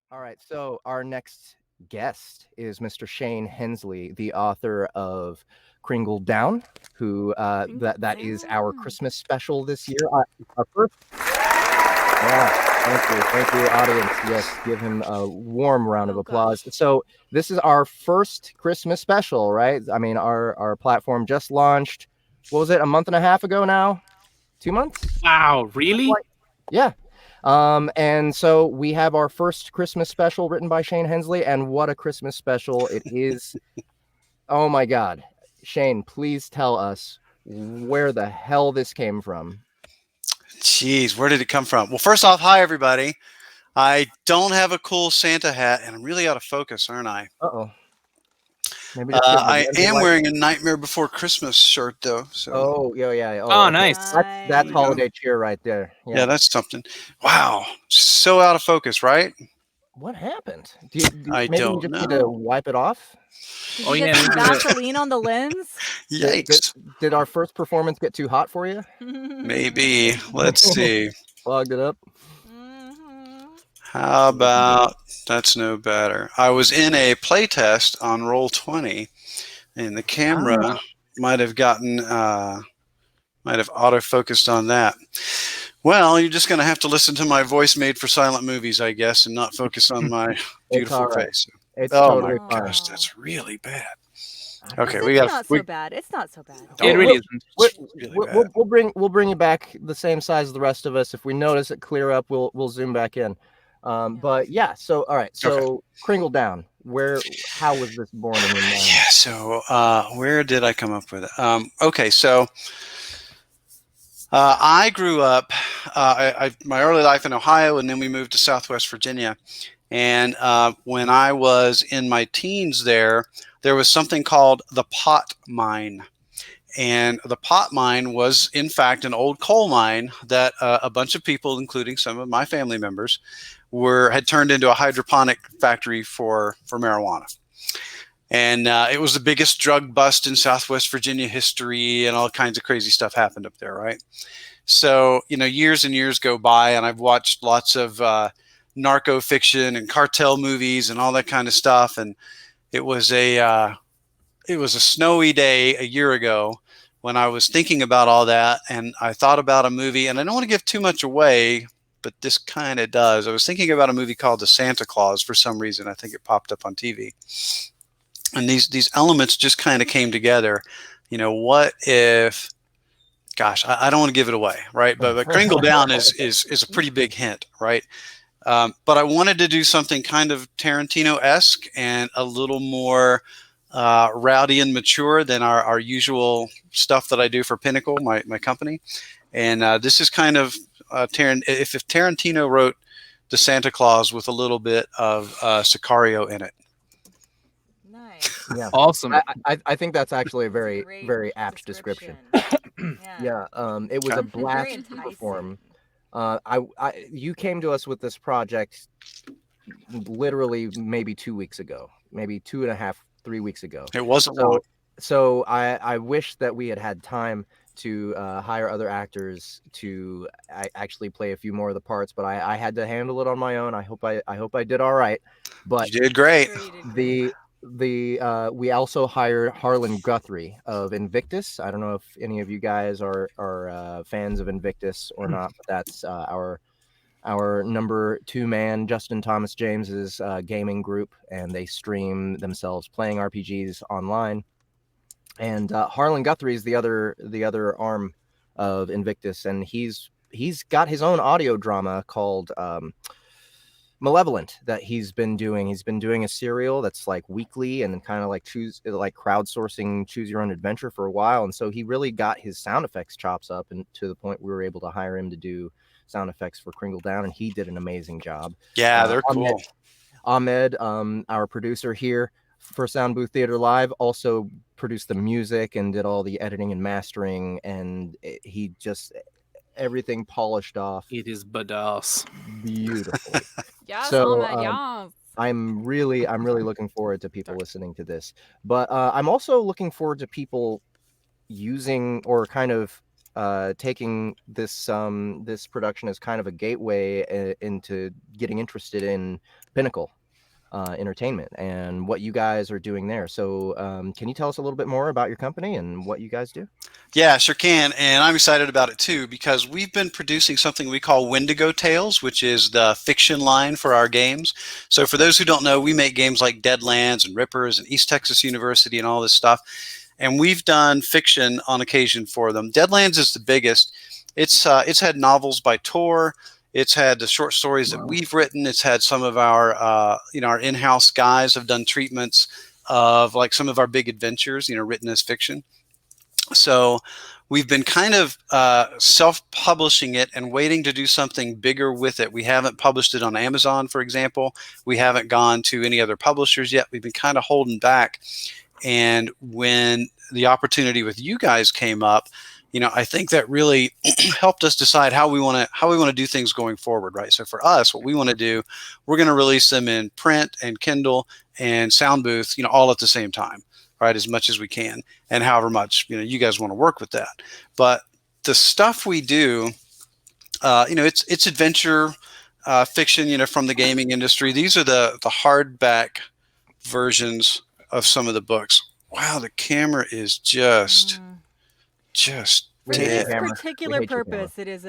All right, so our next guest is Mr. Shane Hensley, the author of Kringle Down, who Kringle that is our down. Christmas special this year. Our first, yeah, thank you, audience. Yes, give him a warm round of Oh applause. gosh. So this is our first Christmas special, right? I mean, our platform just launched. What was it? A month and a half ago now? 2 months? Wow, really? Yeah. And so we have our first Christmas special written by Shane Hensley, and what a Christmas special it is. Oh my God. Shane, please tell us where the hell this came from. Jeez, where did it come from? Well, first off, hi everybody. I don't have a cool Santa hat, and I'm really out of focus, aren't I? Uh-oh. Maybe just give the I lens a am wipe. wearing a Nightmare Before Christmas shirt, though. So Oh, yeah. Oh, Oh, okay. nice. That's There we go. holiday cheer right there. Yeah, Yeah. that's something. Wow, so out of focus, right? What happened? I Maybe you don't just need to know. wipe it off? Did Oh, you get yeah, some maybe the Vaseline on the lens? Did, Yikes. did our first performance get too hot for you? Maybe. Let's see. Clogged it up? Mhm. How about that's no better? I was in a playtest on Roll 20, and the camera Ah. might have gotten might have autofocused on that. Well, you're just going to have to listen to my voice made for silent movies, I guess, and not focus on my It's all beautiful right. face. It's Oh my totally fine. gosh, Oh. that's really bad. I Okay, don't we It's got not we. so bad. It's not so bad. it Oh, really We'll, isn't. we'll, it's really we'll, bad. we'll we'll bring you back the same size as the rest of us. If we notice it clear up, we'll zoom back in. Yeah. But yeah, so all right, Okay. so Kringle Down. How was this born in your mind? Yeah. So, where did I come up with it? Okay, so I grew up. My early life in Ohio, and then we moved to Southwest Virginia. And when I was in my teens, there was something called the pot mine. And the pot mine was, in fact, an old coal mine that a bunch of people, including some of my family members, had turned into a hydroponic factory for marijuana. And it was the biggest drug bust in Southwest Virginia history, and all kinds of crazy stuff happened up there, right? So, years and years go by, and I've watched lots of narco fiction and cartel movies and all that kind of stuff. And it was a snowy day a year ago when I was thinking about all that, and I thought about a movie, and I don't want to give too much away, but this kind of does. I was thinking about a movie called The Santa Claus for some reason. I think it popped up on TV, and these elements just kind of came together. What if? Gosh, I don't want to give it away, right? But Kringle Down is a pretty big hint, right? But I wanted to do something kind of Tarantino-esque and a little more rowdy and mature than our usual stuff that I do for Pinnacle, my company. And this is kind of if Tarantino wrote the Santa Claus with a little bit of Sicario in it. Nice. Yeah, Awesome. I think that's actually a That's a very great very apt description. Yeah. Yeah, it was a Okay. blast Very to perform. enticing. You came to us with this project literally maybe 2 weeks ago, maybe 2.5, 3 weeks ago. It wasn't long. So I wish that we had time to hire other actors to actually play a few more of the parts, but I had to handle it on my own. I hope I did all right. But You did great. Sure you did great. we also hired Harlan Guthrie of Invictus. I don't know if any of you guys are fans of Invictus or not, but that's our number 2 man, Justin Thomas James's gaming group, and they stream themselves playing RPGs online. And Harlan Guthrie is the other arm of Invictus, and he's got his own audio drama called Malevolent that he's been doing. He's been doing a serial that's like weekly and kind of like crowdsourcing choose your own adventure for a while. And so he really got his sound effects chops up, and to the point we were able to hire him to do sound effects for Kringle Down, and he did an amazing job. Yeah, they're cool. Ahmed, our producer here for Sound Booth Theater Live, also produced the music and did all the editing and mastering, and he just everything polished off It is badass. beautifully. Yes, So, Ahmed, yes. I'm really looking forward to people listening to this, but I'm also looking forward to people using or kind of taking this production as kind of a gateway into getting interested in Pinnacle Entertainment and what you guys are doing there. So can you tell us a little bit more about your company and what you guys do? Yeah, sure can. And I'm excited about it too, because we've been producing something we call Wendigo Tales, which is the fiction line for our games. So for those who don't know, we make games like Deadlands and Rippers and East Texas University and all this stuff. And we've done fiction on occasion for them. Deadlands is the biggest. It's had novels by Tor. It's had the short stories that we've written. It's had some of our our in-house guys have done treatments of like some of our big adventures, written as fiction. So we've been kind of self-publishing it and waiting to do something bigger with it. We haven't published it on Amazon, for example. We haven't gone to any other publishers yet. We've been kind of holding back. And when the opportunity with you guys came up, I think that really helped us decide how we want to do things going forward, right? So for us, what we want to do, we're going to release them in print and Kindle and Sound Booth, all at the same time, right? As much as we can, and however much you guys want to work with that. But the stuff we do, it's adventure fiction, from the gaming industry. These are the hardback versions of some of the books. Wow, the camera is just For this particular purpose, it is.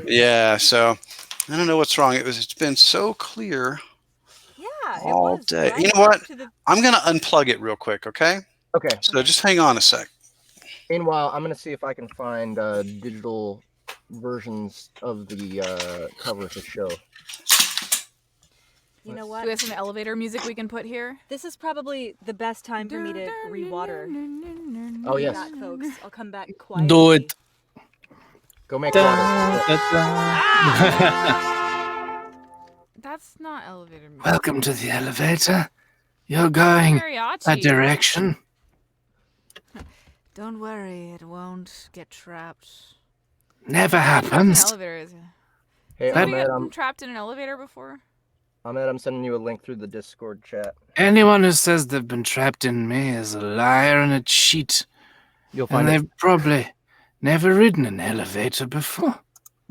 Yeah, so I don't know what's wrong. It's been so clear all day. You know what? I'm going to unplug it real quick, okay? Okay. So just hang on a sec. Meanwhile, I'm going to see if I can find digital versions of the cover to show. You know what? Do we have some elevator music we can put here? This is probably the best time for me to re-water. Oh, yes. Back, folks. I'll come back quietly. Do it. Go make water. That's not elevator music. Welcome to the elevator. You're going Mariachi. that direction. Don't worry, it won't get trapped. Never Trapped in an happens. elevator, is it? Hey, Somebody Ahmed, gotten trapped in an elevator before? I'm sending you a link through the Discord chat. Anyone who says they've been trapped in me is a liar and a cheat. You'll And find they've probably never ridden an elevator before.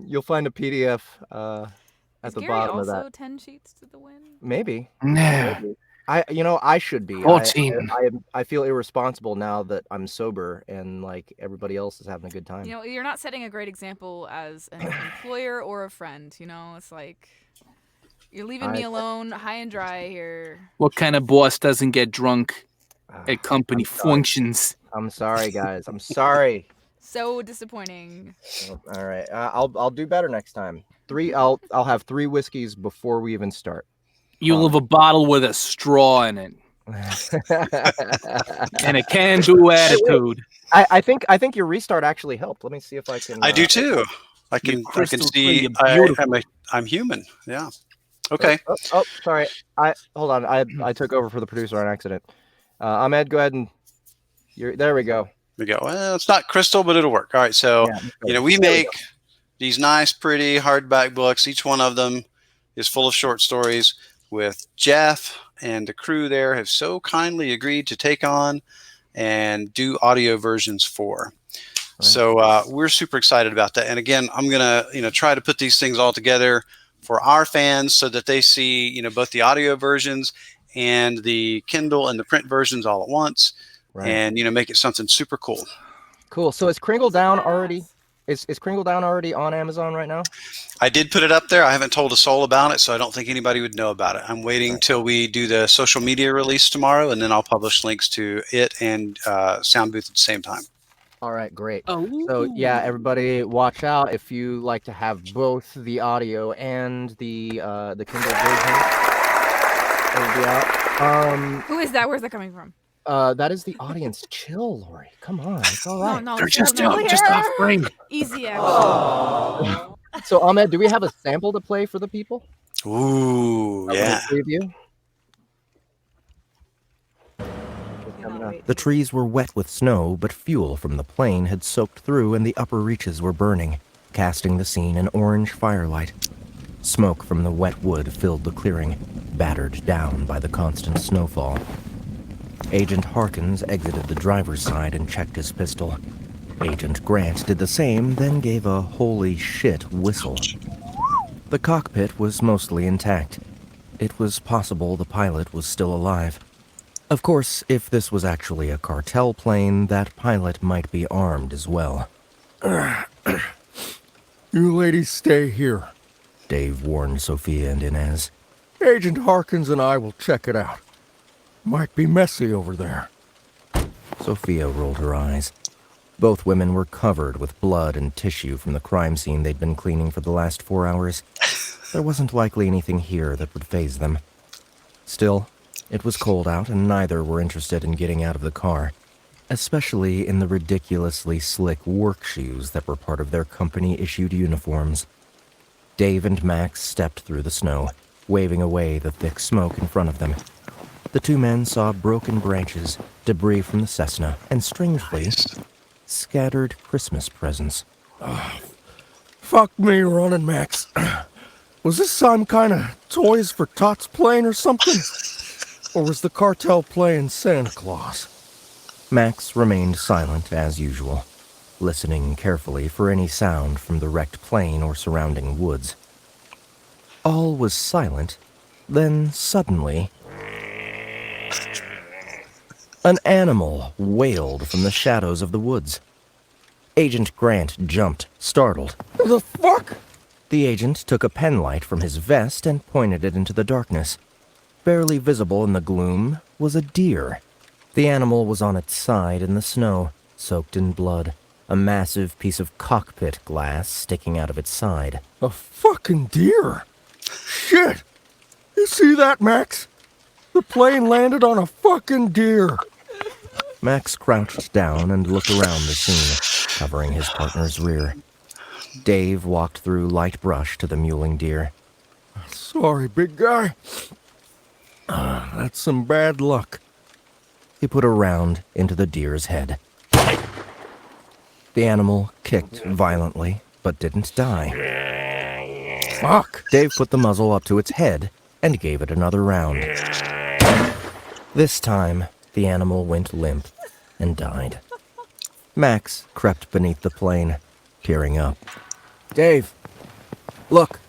You'll find a PDF at Is the Gary bottom of also that. 10 sheets to the wind? Maybe. No. I should be. 14. I feel irresponsible now that I'm sober and like everybody else is having a good time. You're not setting a great example as an employer or a friend. It's like you're leaving me alone, high and dry here. What kind of boss doesn't get drunk at company I'm sorry. functions? I'm sorry, guys. I'm sorry. So disappointing. All right. I'll do better next time. I'll have 3 whiskeys before we even start. You'll have a bottle with a straw in it and a can-do attitude. I think your restart actually helped. Let me see if I can. I do too. I can see. I'm human. Yeah. Okay. Oh, sorry. Hold on. I took over for the producer on accident. Ahmed, go ahead and there we go. Well, it's not crystal, but it'll work. All right. So, we make these nice, pretty hardback books. Each one of them is full of short stories with Jeff and the crew there have so kindly agreed to take on and do audio versions for. Right. So we're super excited about that. And again, I'm going to, try to put these things all together for our fans so that they see, both the audio versions and the Kindle and the print versions all at once. Right. And, make it something super cool. Cool. So is Kringle Down already? Is Kringle Down already on Amazon right now? I did put it up there. I haven't told a soul about it, so I don't think anybody would know about it. I'm waiting till we do the social media release tomorrow, and then I'll publish links to it and Sound Booth at the same time. All right, great. So yeah, everybody watch out if you like to have both the audio and the Kindle version. It'll be out. Who is that? Where's that coming from? That is the audience. Chill, Lori. Come on, it's all right. No, they're just off frame. Easy. So Ahmed, do we have a sample to play for the people? Ooh, yeah. Preview? The trees were wet with snow, but fuel from the plane had soaked through and the upper reaches were burning, casting the scene in orange firelight. Smoke from the wet wood filled the clearing, battered down by the constant snowfall. Agent Harkins exited the driver's side and checked his pistol. Agent Grant did the same, then gave a holy shit whistle. The cockpit was mostly intact. It was possible the pilot was still alive. Of course, if this was actually a cartel plane, that pilot might be armed as well. You ladies stay here, Dave warned Sophia and Inez. Agent Harkins and I will check it out. Might be messy over there. Sophia rolled her eyes. Both women were covered with blood and tissue from the crime scene they'd been cleaning for the last 4 hours. There wasn't likely anything here that would faze them. Still, it was cold out and neither were interested in getting out of the car, especially in the ridiculously slick work shoes that were part of their company-issued uniforms. Dave and Max stepped through the snow, waving away the thick smoke in front of them. The two men saw broken branches, debris from the Cessna, and strangely, scattered Christmas presents. Fuck me running, Max. Was this some kind of Toys for Tots plane or something? Or was the cartel playing Santa Claus? Max remained silent as usual, listening carefully for any sound from the wrecked plane or surrounding woods. All was silent, then suddenly, an animal wailed from the shadows of the woods. Agent Grant jumped, startled. The fuck? The agent took a penlight from his vest and pointed it into the darkness. Barely visible in the gloom was a deer. The animal was on its side in the snow, soaked in blood, a massive piece of cockpit glass sticking out of its side. A fucking deer? Shit! You see that, Max? The plane landed on a fucking deer. Max crouched down and looked around the scene, covering his partner's rear. Dave walked through light brush to the mewling deer. Sorry, big guy. That's some bad luck. He put a round into the deer's head. The animal kicked violently, but didn't die. Fuck! Dave put the muzzle up to its head and gave it another round. This time, the animal went limp and died. Max crept beneath the plane, peering up. Dave, look.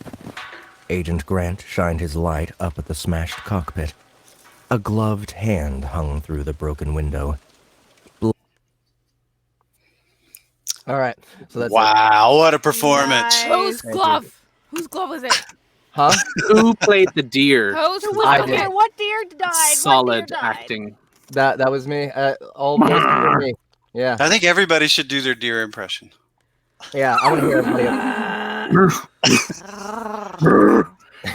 Agent Grant shined his light up at the smashed cockpit. A gloved hand hung through the broken window. All right, so that's wow, what a performance! Whose glove? Whose glove was it? Huh? Who played the deer? I did. What deer died? Solid What deer died? acting. That was me. All most of me. Yeah, I think everybody should do their deer impression. yeah. I want to hear everybody.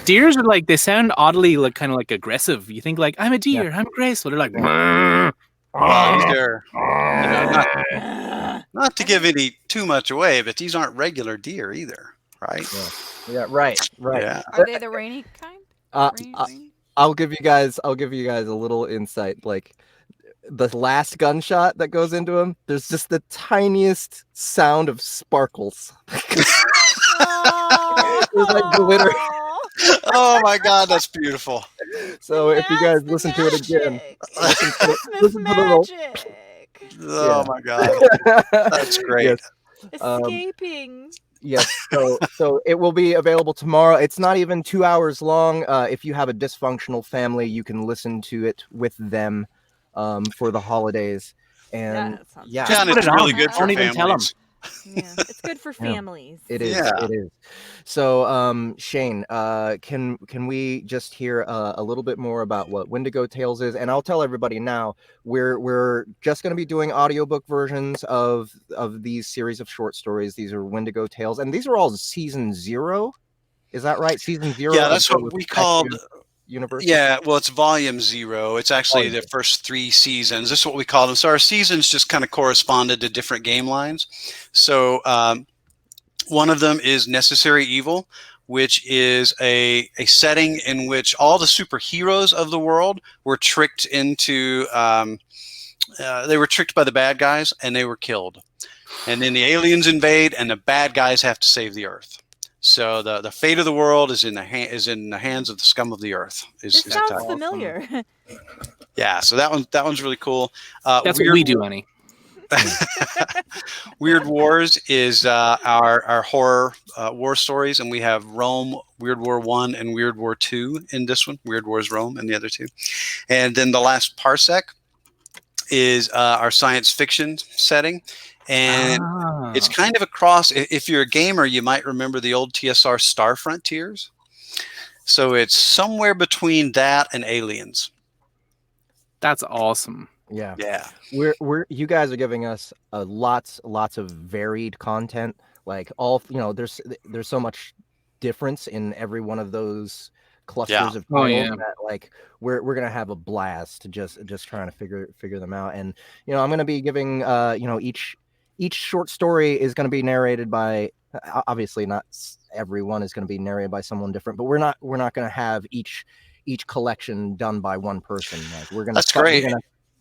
Deers are like, they sound oddly like kind of like aggressive. You think like, I'm a deer, I'm graceful. They're like, Well, these are, not to give any too much away, but these aren't regular deer either, right? Yeah, right. Yeah. Are they the rainy kind? Rainy? I'll give you guys a little insight. Like the last gunshot that goes into him, there's just the tiniest sound of sparkles. There's like glitter. Oh my God, that's beautiful. So if you guys listen to it again, listen to the roll. Oh my God, that's great. Yes. Escaping. Yes, so it will be available tomorrow. It's not even 2 hours long. If you have a dysfunctional family, you can listen to it with them for the holidays. And yeah, it's really good for Don't even tell them. families. Yeah, it's good for families. it is. Yeah. It is. So, Shane, can we just hear a little bit more about what Wendigo Tales is? And I'll tell everybody now, we're just going to be doing audiobook versions of these series of short stories. These are Wendigo Tales, and these are all season 0. Is that right? Season 0. Yeah, that's what we called. Universe. Yeah, well, it's volume 0. It's actually the first 3 seasons. This is what we call them. So our seasons just kind of corresponded to different game lines. So one of them is Necessary Evil, which is a setting in which all the superheroes of the world were tricked into, they were tricked by the bad guys and they were killed. And then the aliens invade and the bad guys have to save the Earth. So the fate of the world is in the hands of the scum of the earth. This sounds familiar. Yeah, so that one's really cool. That's what we do, honey. Weird Wars is our horror war stories, and we have Rome, Weird War 1, and Weird War 2 in this one. Weird Wars Rome and the other two. And then the last Parsec is our science fiction setting. And it's kind of a cross. If you're a gamer, you might remember the old TSR Star Frontiers. So it's somewhere between that and Aliens. That's awesome. Yeah. Yeah. You guys are giving us lots of varied content. Like there's so much difference in every one of those clusters of titles that like we're gonna have a blast just trying to figure them out. And I'm gonna be giving each short story is gonna be narrated by, obviously not everyone is gonna be narrated by someone different, but we're not gonna have each collection done by one person. Like we're gonna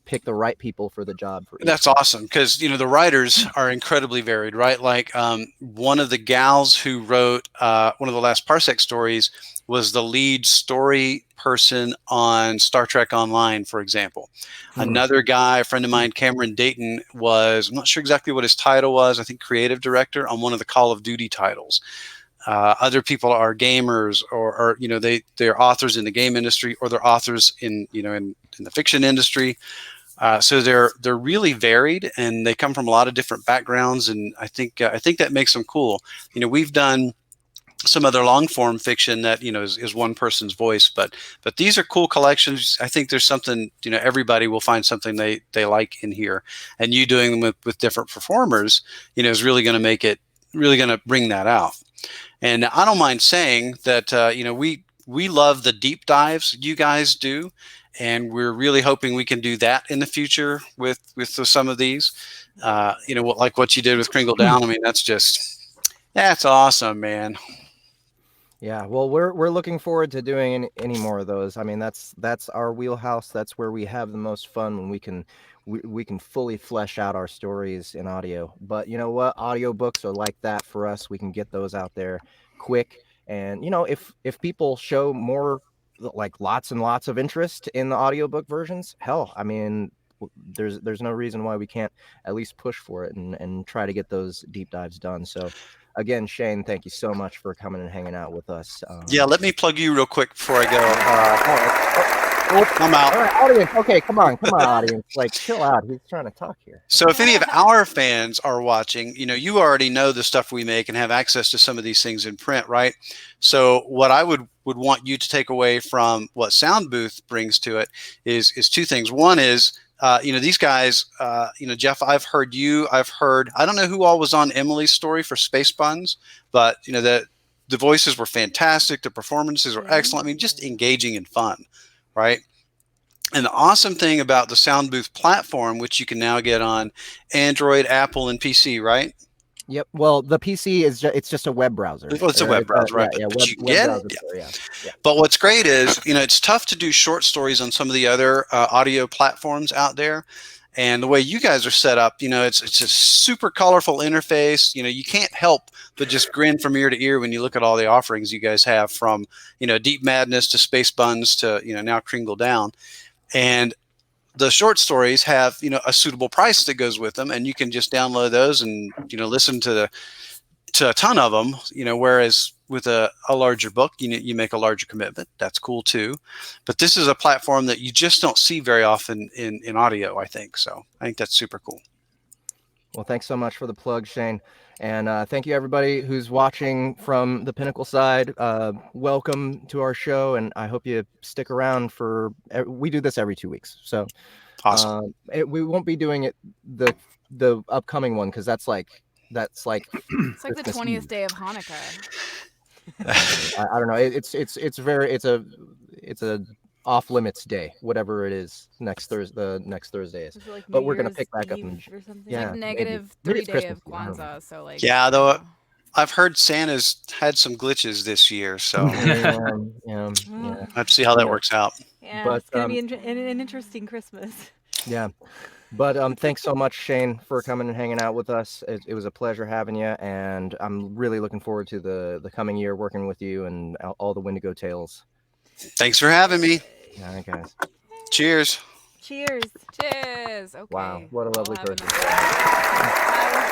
pick the right people for the job. That's awesome, because the writers are incredibly varied, right? Like one of the gals who wrote one of the last Parsec stories was the lead story person on Star Trek Online, for example. Another guy, a friend of mine, Cameron Dayton, I'm not sure exactly what his title was, I think creative director on one of the Call of Duty titles. Other people are gamers, or they're authors in the game industry, or they're authors in the fiction industry. So they're really varied, and they come from a lot of different backgrounds, and I think that makes them cool. We've done some other long form fiction that is one person's voice, but these are cool collections. I think there's something, everybody will find something they like in here, and you doing them with different performers is really going to bring that out. And I don't mind saying that we love the deep dives you guys do, and we're really hoping we can do that in the future with some of these. Like what you did with Kringle Down. I mean, that's awesome, man. Yeah, well, we're looking forward to doing any more of those. I mean, that's our wheelhouse. That's where we have the most fun, when we can fully flesh out our stories in audio. But you know what? Audiobooks are like that for us. We can get those out there quick. And if people show more, like lots and lots of interest in the audiobook versions, hell, I mean, there's no reason why we can't at least push for it and try to get those deep dives done. So again, Shane, thank you so much for coming and hanging out with us. Yeah, let me plug you real quick before I go. I'm out. All right, audience. Okay, come on, audience. Like, chill out. He's trying to talk here. So if any of our fans are watching, you already know the stuff we make and have access to some of these things in print, right? So what I would want you to take away from what Sound Booth brings to it is two things. One is, these guys, Jeff, I've heard, I don't know who all was on Emily's story for Space Buns, but the voices were fantastic. The performances were excellent. I mean, just engaging and fun, right? And the awesome thing about the Sound Booth platform, which you can now get on Android, Apple, and PC, right? Yep. Well, the PC it's just a web browser. Well, it's a web browser, right? Yeah, but you get it. Yeah. But what's great is, it's tough to do short stories on some of the other audio platforms out there. And the way you guys are set up, it's a super colorful interface. You can't help but just grin from ear to ear when you look at all the offerings you guys have, from, Deep Madness to Space Buns to, now Kringle Down. And the short stories have, a suitable price that goes with them, and you can just download those and, listen to a ton of them, whereas with a larger book, you make a larger commitment. That's cool too. But this is a platform that you just don't see very often in audio, I think. So I think that's super cool. Well, thanks so much for the plug, Shane. And thank you, everybody who's watching from the Pinnacle side. Welcome to our show, and I hope you stick around we do this every 2 weeks. So awesome. We won't be doing it the upcoming one, because that's like it's like the 20th day of Hanukkah. I don't know. It's a off limits day, whatever it is. Next Thursday is. Like but we're gonna pick back up and yeah, like negative maybe 3 day of Kwanzaa. So like, yeah, though I've heard Santa's had some glitches this year, so yeah. Let's see how that works out. Yeah, But, it's gonna be an interesting Christmas. Yeah. But thanks so much, Shane, for coming and hanging out with us. It was a pleasure having you, and I'm really looking forward to the coming year working with you and all the Wendigo tales. Thanks for having me. All right, guys. Cheers. Cheers. Cheers. Okay. Wow, what a lovely I'll have person. another.